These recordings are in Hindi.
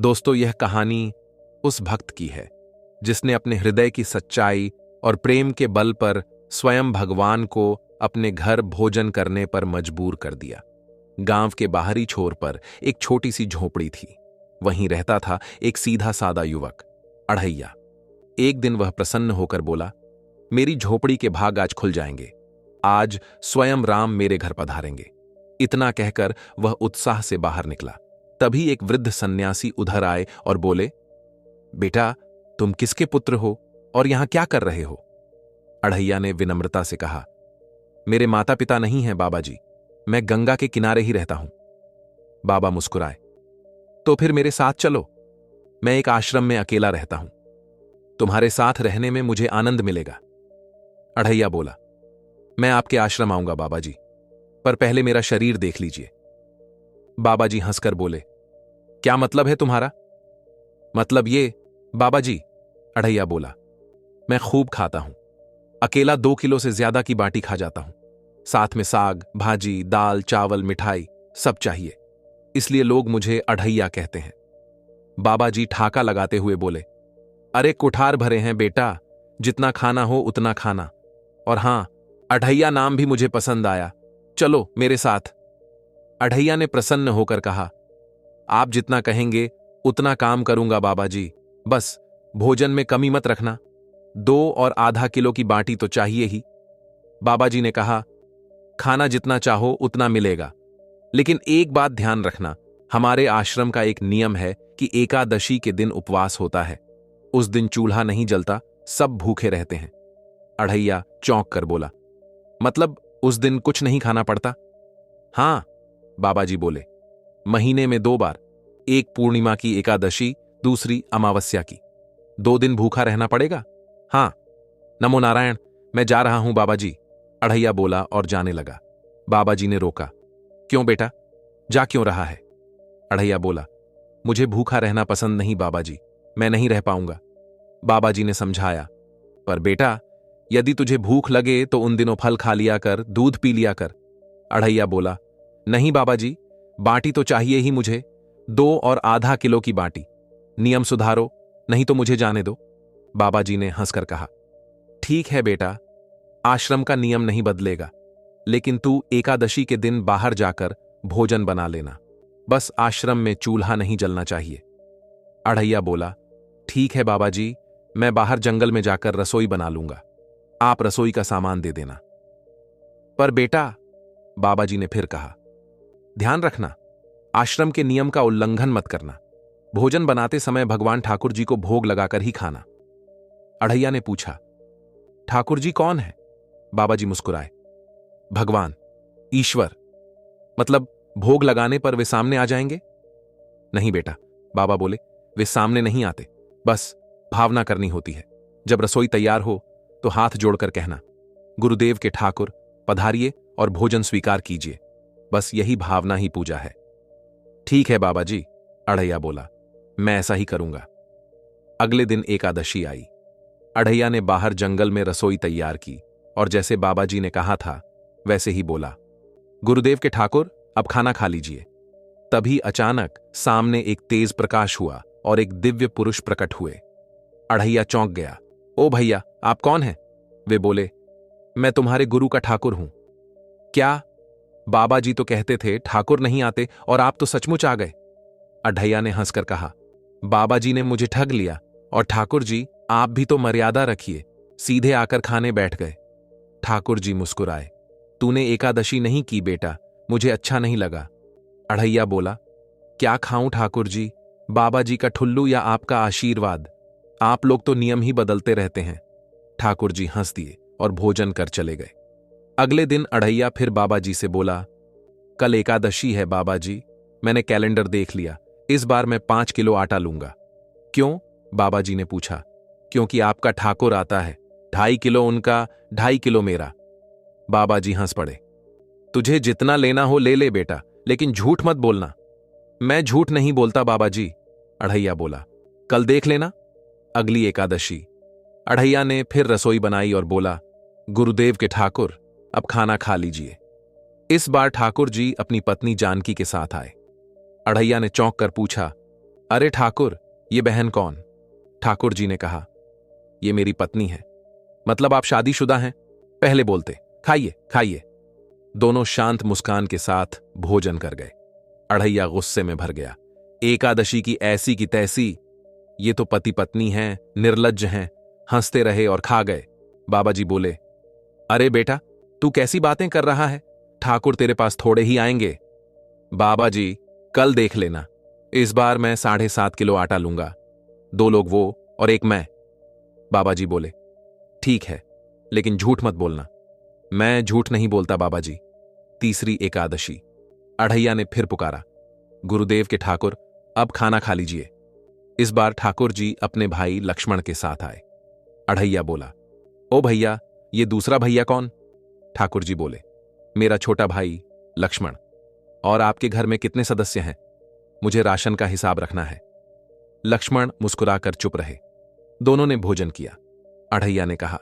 दोस्तों, यह कहानी उस भक्त की है जिसने अपने हृदय की सच्चाई और प्रेम के बल पर स्वयं भगवान को अपने घर भोजन करने पर मजबूर कर दिया। गांव के बाहरी छोर पर एक छोटी सी झोपड़ी थी। वहीं रहता था एक सीधा सादा युवक, अढ़ैया। एक दिन वह प्रसन्न होकर बोला, मेरी झोपड़ी के भाग आज खुल जाएंगे। आज स्वयं राम मेरे घर पधारेंगे। इतना कहकर वह उत्साह से बाहर निकला। तभी एक वृद्ध सन्यासी उधर आए और बोले, बेटा, तुम किसके पुत्र हो और यहां क्या कर रहे हो? अढ़ैया ने विनम्रता से कहा, मेरे माता पिता नहीं हैं बाबा जी, मैं गंगा के किनारे ही रहता हूं। बाबा मुस्कुराए, तो फिर मेरे साथ चलो, मैं एक आश्रम में अकेला रहता हूं। तुम्हारे साथ रहने में मुझे आनंद मिलेगा। अढ़ैया बोला, मैं आपके आश्रम आऊंगा बाबा जी, पर पहले मेरा शरीर देख लीजिए। बाबा जी हंसकर बोले, क्या मतलब है तुम्हारा? मतलब ये बाबा जी, अढ़ैया बोला, मैं खूब खाता हूं। अकेला 2 किलो से ज्यादा की बाटी खा जाता हूं। साथ में साग, भाजी, दाल, चावल, मिठाई सब चाहिए। इसलिए लोग मुझे अढ़ैया कहते हैं। बाबा जी ठाका लगाते हुए बोले, अरे कुठार भरे हैं बेटा, जितना खाना हो उतना खाना। और हां, अढ़ैया नाम भी मुझे पसंद आया, चलो मेरे साथ। अढ़ैया ने प्रसन्न होकर कहा, आप जितना कहेंगे उतना काम करूंगा बाबा जी, बस भोजन में कमी मत रखना। 2 और आधा किलो की बाटी तो चाहिए ही। बाबा जी ने कहा, खाना जितना चाहो उतना मिलेगा, लेकिन एक बात ध्यान रखना, हमारे आश्रम का एक नियम है कि एकादशी के दिन उपवास होता है। उस दिन चूल्हा नहीं जलता, सब भूखे रहते हैं। अढ़ैया चौंक कर बोला, मतलब उस दिन कुछ नहीं खाना पड़ता? हां, बाबा जी बोले, महीने में 2 बार, एक पूर्णिमा की एकादशी, दूसरी अमावस्या की। 2 दिन भूखा रहना पड़ेगा। हां, नमो नारायण, मैं जा रहा हूं बाबा जी, अढ़ैया बोला और जाने लगा। बाबा जी ने रोका, क्यों बेटा, जा क्यों रहा है? अढ़ैया बोला, मुझे भूखा रहना पसंद नहीं बाबा जी, मैं नहीं रह पाऊंगा। बाबा जी ने समझाया, पर बेटा, यदि तुझे भूख लगे तो उन दिनों फल खा लिया कर, दूध पी लिया कर। अढ़ैया बोला, नहीं बाबा जी, बाटी तो चाहिए ही मुझे, 2 और आधा किलो की बाटी। नियम सुधारो, नहीं तो मुझे जाने दो। बाबा जी ने हंसकर कहा, ठीक है बेटा, आश्रम का नियम नहीं बदलेगा, लेकिन तू एकादशी के दिन बाहर जाकर भोजन बना लेना, बस आश्रम में चूल्हा नहीं जलना चाहिए। अढ़ैया बोला, ठीक है बाबा जी, मैं बाहर जंगल में जाकर रसोई बना लूंगा, आप रसोई का सामान दे देना। पर बेटा, बाबा जी ने फिर कहा, ध्यान रखना, आश्रम के नियम का उल्लंघन मत करना। भोजन बनाते समय भगवान ठाकुर जी को भोग लगाकर ही खाना। अढ़ैया ने पूछा, ठाकुर जी कौन है? बाबा जी मुस्कुराए, भगवान, ईश्वर। मतलब भोग लगाने पर वे सामने आ जाएंगे? नहीं बेटा, बाबा बोले, वे सामने नहीं आते, बस भावना करनी होती है। जब रसोई तैयार हो तो हाथ जोड़कर कहना, गुरुदेव के ठाकुर पधारिए और भोजन स्वीकार कीजिए। बस यही भावना ही पूजा है। ठीक है बाबा जी, अढ़ैया बोला, मैं ऐसा ही करूंगा। अगले दिन एकादशी आई। अढ़ैया ने बाहर जंगल में रसोई तैयार की और जैसे बाबा जी ने कहा था वैसे ही बोला, गुरुदेव के ठाकुर, अब खाना खा लीजिए। तभी अचानक सामने एक तेज प्रकाश हुआ और एक दिव्य पुरुष प्रकट हुए। अढ़ैया चौंक गया, ओ भैया, आप कौन हैं? वे बोले, मैं तुम्हारे गुरु का ठाकुर हूं। क्या? बाबा जी तो कहते थे ठाकुर नहीं आते और आप तो सचमुच आ गए। अढ़ैया ने हंसकर कहा, बाबा जी ने मुझे ठग लिया, और ठाकुर जी आप भी तो मर्यादा रखिए, सीधे आकर खाने बैठ गए। ठाकुर जी मुस्कुराए, तूने एकादशी नहीं की बेटा, मुझे अच्छा नहीं लगा। अढ़ैया बोला, क्या खाऊं ठाकुर जी, बाबा जी का ठुल्लू या आपका आशीर्वाद? आप लोग तो नियम ही बदलते रहते हैं। ठाकुर जी हंस दिए और भोजन कर चले गए। अगले दिन अढ़ैया फिर बाबा जी से बोला, कल एकादशी है बाबा जी, मैंने कैलेंडर देख लिया, इस बार मैं 5 किलो आटा लूंगा। क्यों? बाबा जी ने पूछा। क्योंकि आपका ठाकुर आता है, 2.5 किलो उनका, 2.5 किलो मेरा। बाबा जी हंस पड़े, तुझे जितना लेना हो ले ले बेटा, लेकिन झूठ मत बोलना। मैं झूठ नहीं बोलता बाबा जी, अढ़ैया बोला, कल देख लेना, अगली एकादशी। अढ़ैया ने फिर रसोई बनाई और बोला, गुरुदेव के ठाकुर, अब खाना खा लीजिए। इस बार ठाकुर जी अपनी पत्नी जानकी के साथ आए। अढ़ैया ने चौंक कर पूछा, अरे ठाकुर, ये बहन कौन? ठाकुर जी ने कहा, ये मेरी पत्नी है। मतलब आप शादीशुदा हैं? पहले बोलते, खाइए खाइए। दोनों शांत मुस्कान के साथ भोजन कर गए। अढ़ैया गुस्से में भर गया। एकादशी की ऐसी की तैसी, ये तो पति पत्नी हैं, निर्लज्ज हैं। हंसते रहे और खा गए। बाबा जी बोले, अरे बेटा, तू कैसी बातें कर रहा है? ठाकुर तेरे पास थोड़े ही आएंगे। बाबा जी, कल देख लेना, इस बार मैं 7.5 किलो आटा लूंगा। 2 लोग वो और 1 मैं। बाबा जी बोले, ठीक है, लेकिन झूठ मत बोलना। मैं झूठ नहीं बोलता बाबा जी। तीसरी एकादशी। अढ़ैया ने फिर पुकारा, गुरुदेव के ठाकुर, अब खाना खा लीजिए। इस बार ठाकुर जी अपने भाई लक्ष्मण के साथ आए। अढ़ैया बोला, ओ भैया, ये दूसरा भैया कौन? ठाकुर जी बोले, मेरा छोटा भाई लक्ष्मण। और आपके घर में कितने सदस्य हैं? मुझे राशन का हिसाब रखना है। लक्ष्मण मुस्कुराकर चुप रहे। दोनों ने भोजन किया। अढ़ैया ने कहा,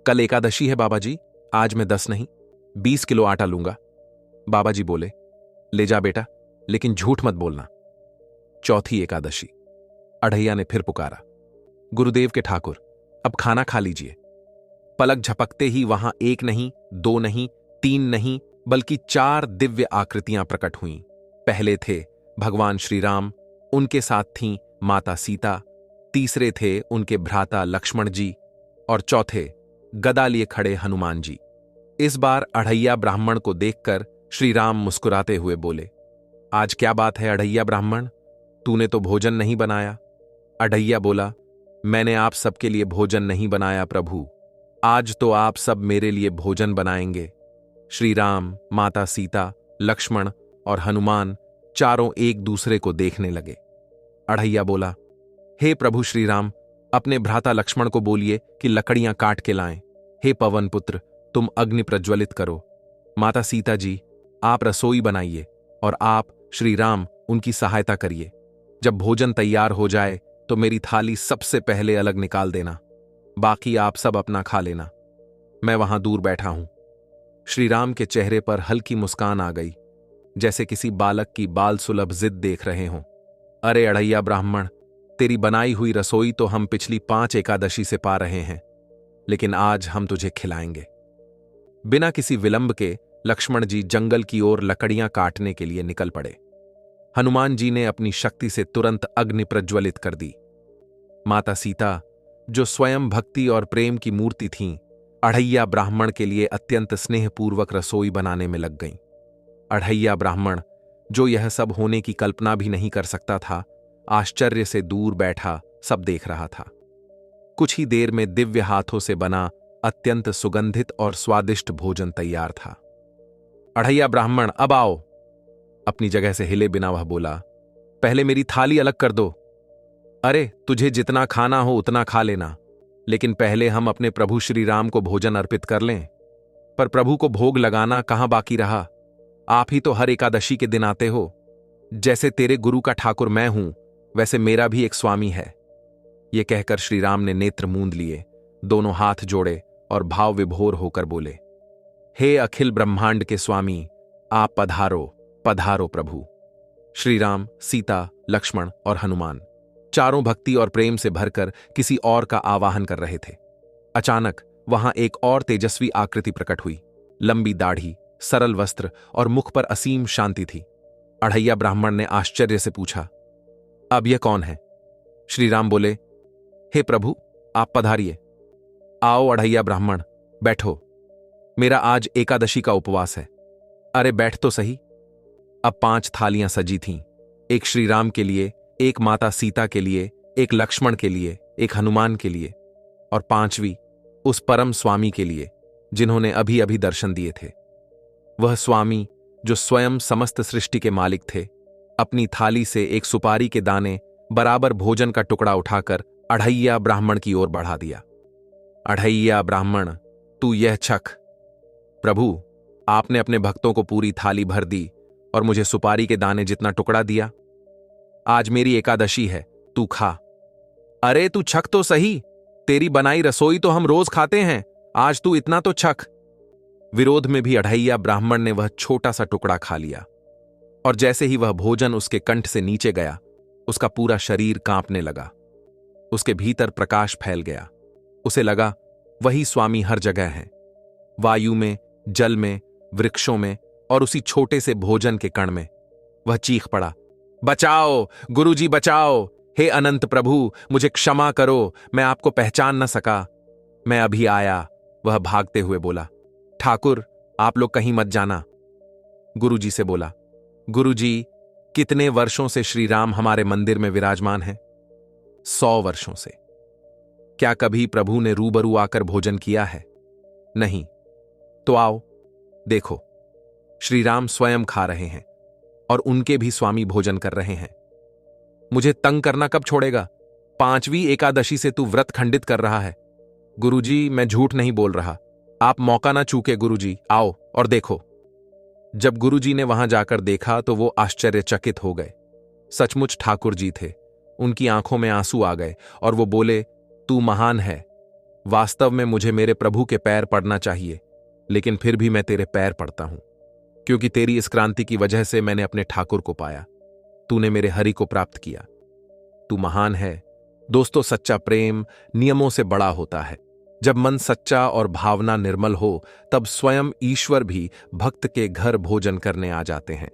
कल एकादशी है बाबा जी, आज मैं 10 नहीं 20 किलो आटा लूंगा। बाबा जी बोले, ले जा बेटा, लेकिन झूठ मत बोलना। चौथी एकादशी। अढ़ैया ने फिर पुकारा, गुरुदेव के ठाकुर, अब खाना खा लीजिए। पलक झपकते ही वहां 1 नहीं 2 नहीं 3 नहीं बल्कि 4 दिव्य आकृतियां प्रकट हुईं। पहले थे भगवान श्री राम, उनके साथ थीं माता सीता, तीसरे थे उनके भ्राता लक्ष्मण जी और चौथे गदा लिए खड़े हनुमान जी। इस बार अढ़ैया ब्राह्मण को देखकर श्री राम मुस्कुराते हुए बोले, आज क्या बात है अढ़ैया ब्राह्मण, तूने तो भोजन नहीं बनाया। अढ़ैया बोला, मैंने आप सबके लिए भोजन नहीं बनाया प्रभु, आज तो आप सब मेरे लिए भोजन बनाएंगे। श्री राम, माता सीता, लक्ष्मण और हनुमान चारों एक दूसरे को देखने लगे। अढ़ैया बोला, हे प्रभु श्री राम, अपने भ्राता लक्ष्मण को बोलिए कि लकड़ियां काट के लाएं। हे पवन पुत्र, तुम अग्नि प्रज्वलित करो। माता सीता जी, आप रसोई बनाइए और आप श्री राम उनकी सहायता करिए। जब भोजन तैयार हो जाए तो मेरी थाली सबसे पहले अलग निकाल देना, बाकी आप सब अपना खा लेना। मैं वहां दूर बैठा हूं। श्री राम के चेहरे पर हल्की मुस्कान आ गई, जैसे किसी बालक की बाल सुलभ जिद देख रहे हों। अरे अढ़ैया ब्राह्मण, तेरी बनाई हुई रसोई तो हम पिछली 5 एकादशी से पा रहे हैं, लेकिन आज हम तुझे खिलाएंगे। बिना किसी विलंब के लक्ष्मण जी जंगल की ओर लकड़ियां काटने के लिए निकल पड़े। हनुमान जी ने अपनी शक्ति से तुरंत अग्नि प्रज्वलित कर दी। माता सीता, जो स्वयं भक्ति और प्रेम की मूर्ति थीं, अढ़ैया ब्राह्मण के लिए अत्यंत स्नेहपूर्वक रसोई बनाने में लग गईं। अढ़ैया ब्राह्मण, जो यह सब होने की कल्पना भी नहीं कर सकता था, आश्चर्य से दूर बैठा सब देख रहा था। कुछ ही देर में दिव्य हाथों से बना अत्यंत सुगंधित और स्वादिष्ट भोजन तैयार था। अढ़ैया ब्राह्मण, अब आओ। अपनी जगह से हिले बिना वह बोला, पहले मेरी थाली अलग कर दो। अरे, तुझे जितना खाना हो उतना खा लेना, लेकिन पहले हम अपने प्रभु श्री राम को भोजन अर्पित कर लें। पर प्रभु को भोग लगाना कहां बाकी रहा? आप ही तो हर एकादशी के दिन आते हो। जैसे तेरे गुरु का ठाकुर मैं हूं, वैसे मेरा भी एक स्वामी है। यह कहकर श्री राम ने नेत्र मूंद लिए, दोनों हाथ जोड़े और भाव विभोर होकर बोले, हे अखिल ब्रह्मांड के स्वामी, आप पधारो पधारो प्रभु। श्री राम, सीता, लक्ष्मण और हनुमान चारों भक्ति और प्रेम से भरकर किसी और का आवाहन कर रहे थे। अचानक वहां एक और तेजस्वी आकृति प्रकट हुई। लंबी दाढ़ी, सरल वस्त्र और मुख पर असीम शांति थी। अढ़ैया ब्राह्मण ने आश्चर्य से पूछा, अब यह कौन है? श्री राम बोले, हे प्रभु, आप पधारिए। आओ अढ़ैया ब्राह्मण, बैठो। मेरा आज एकादशी का उपवास है। अरे बैठ तो सही। अब 5 थालियां सजी थीं, एक श्री राम के लिए, एक माता सीता के लिए, एक लक्ष्मण के लिए, एक हनुमान के लिए और 5वीं उस परम स्वामी के लिए जिन्होंने अभी अभी दर्शन दिए थे। वह स्वामी जो स्वयं समस्त सृष्टि के मालिक थे, अपनी थाली से एक सुपारी के दाने बराबर भोजन का टुकड़ा उठाकर अढ़ैया ब्राह्मण की ओर बढ़ा दिया। अढ़ैया ब्राह्मण, तू यह चख। प्रभु, आपने अपने भक्तों को पूरी थाली भर दी और मुझे सुपारी के दाने जितना टुकड़ा दिया। आज मेरी एकादशी है, तू खा। अरे तू छक तो सही, तेरी बनाई रसोई तो हम रोज खाते हैं, आज तू इतना तो छक। विरोध में भी अढ़ैया ब्राह्मण ने वह छोटा सा टुकड़ा खा लिया और जैसे ही वह भोजन उसके कंठ से नीचे गया, उसका पूरा शरीर कांपने लगा। उसके भीतर प्रकाश फैल गया। उसे लगा वही स्वामी हर जगह है, वायु में, जल में, वृक्षों में और उसी छोटे से भोजन के कण में। वह चीख पड़ा, बचाओ गुरुजी बचाओ, हे अनंत प्रभु मुझे क्षमा करो, मैं आपको पहचान न सका। मैं अभी आया, वह भागते हुए बोला। ठाकुर आप लोग कहीं मत जाना। गुरुजी से बोला, गुरुजी कितने वर्षों से श्री राम हमारे मंदिर में विराजमान हैं? 100 वर्षों से। क्या कभी प्रभु ने रूबरू आकर भोजन किया है? नहीं। तो आओ देखो, श्री राम स्वयं खा रहे हैं और उनके भी स्वामी भोजन कर रहे हैं। मुझे तंग करना कब छोड़ेगा? 5वीं एकादशी से तू व्रत खंडित कर रहा है। गुरुजी मैं झूठ नहीं बोल रहा, आप मौका ना चूके गुरुजी, आओ और देखो। जब गुरुजी ने वहां जाकर देखा तो वो आश्चर्यचकित हो गए। सचमुच ठाकुर जी थे। उनकी आंखों में आंसू आ गए और वो बोले, तू महान है। वास्तव में मुझे मेरे प्रभु के पैर पड़ना चाहिए, लेकिन फिर भी मैं तेरे पैर पड़ता हूं, क्योंकि तेरी इस क्रांति की वजह से मैंने अपने ठाकुर को पाया। तूने मेरे हरि को प्राप्त किया। तू महान है। दोस्तों, सच्चा प्रेम नियमों से बड़ा होता है। जब मन सच्चा और भावना निर्मल हो, तब स्वयं ईश्वर भी भक्त के घर भोजन करने आ जाते हैं।